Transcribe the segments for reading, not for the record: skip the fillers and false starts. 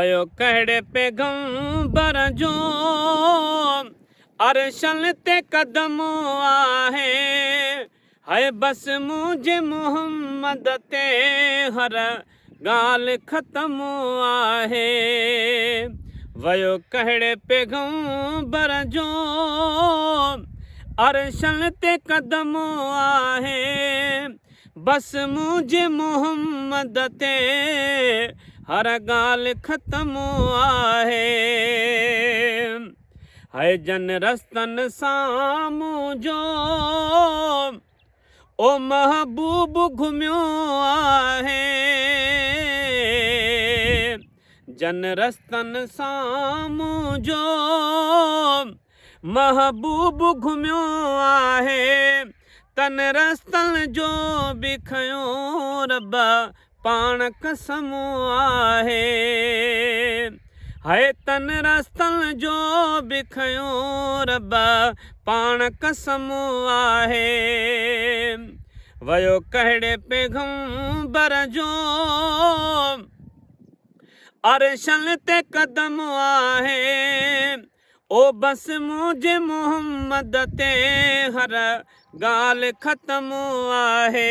आयो कहिड़े पैगंबर जो अरशन ते कदम आहे है बस मुझे मोहम्मद ते हर ॻाल्हि ख़तम आहे वयो कहिड़े पैगंबर जो अरशन ते कदम आहे बस मुझे मोहम्मद ते हर ॻाल्हि ख़तम आहे है जन रस्तन साम्हूं जो ओ महबूब घुमियो आहे जन रस्तन साम्हूं जो महबूब घुमियो आहे तन रस्तन जो बि खयो रब पाण कसम आहे है तन रस्तन जो बि खयो रब पाण कसम आहे वयो कहिड़े पैगंबर जो अरशन ते कदम आहे ओ बस मुझे मोहम्मद ते हर ॻाल्हि ख़तम आहे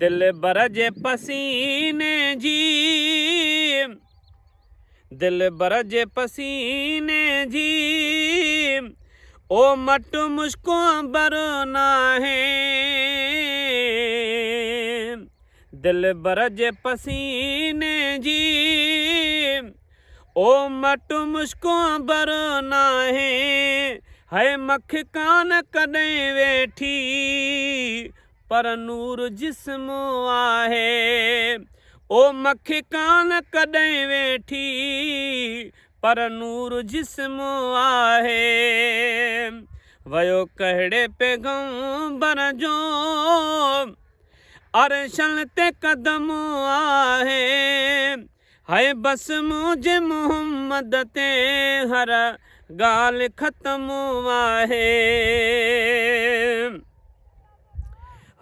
दिल बर जे पसीने जी दिल बर जे पसीने जी ओ मट मुश्को बर नाहे दिल बर जे पसीने जी ओ मट मुश्को बर नाहे है मख कान कॾहिं वेठी पर नूर जिस्म आहे ओ मख कान कॾहिं वेठी पर नूर जिस्म आहे वयो कहिड़े पैगंबर जो अरशन ते कदम आहे है बस मुझे मोहम्मद ते हर ॻाल्हि ख़तम आहे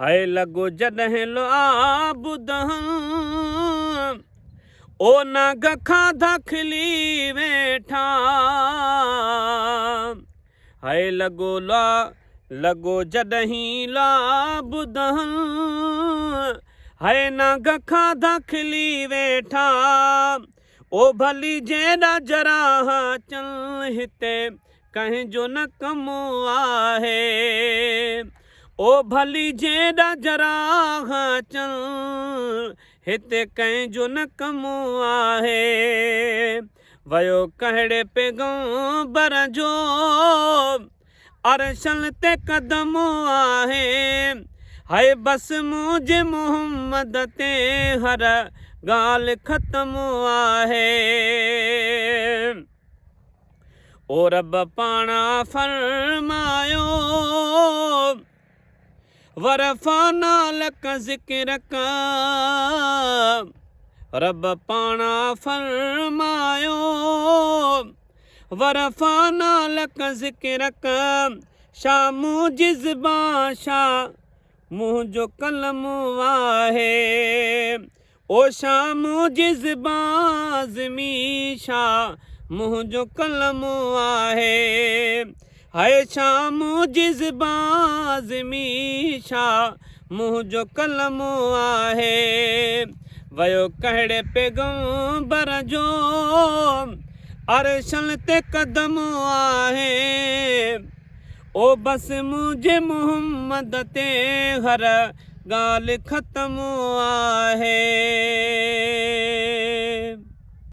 है लॻो जॾहिं लुआब ओ नाग खाधा खिली वेठा है लॻो जॾहिं लाब है नाग खाधा खिली वेठा ओ भली जेड़ा जराह चल हिते कंहिंजो न कम आहे ओ भली जेड़ा जराह चल हिते कंहिंजो न कम आहे वयो कहिड़े पैगंबर जो अरशन ते कदम आहे है बस मुझे मोहम्मद ते हर ॻाल्हि ख़तम आहे ओ रब पाणा फरमायो वरफ़ाना लक ज़िक्रक रब पाणा फरमायो वरफ़ाना लक ज़िक्रक शाह मुंहिंजी ज़बान शाह मुंहिंजो कलम आहे ओ शाह मुंहिंजी ज़बान ज़मी शाह मुंहिंजो कलम आहे है शाह मुंहिंजी ज़बान ज़मी शाह मुंहिंजो कलम आहे वयो कहिड़े पैगंबर जो अरशन ते कदम आहे ओ बस मुझे मोहम्मद ते हर ॻाल्हि ख़तम आहे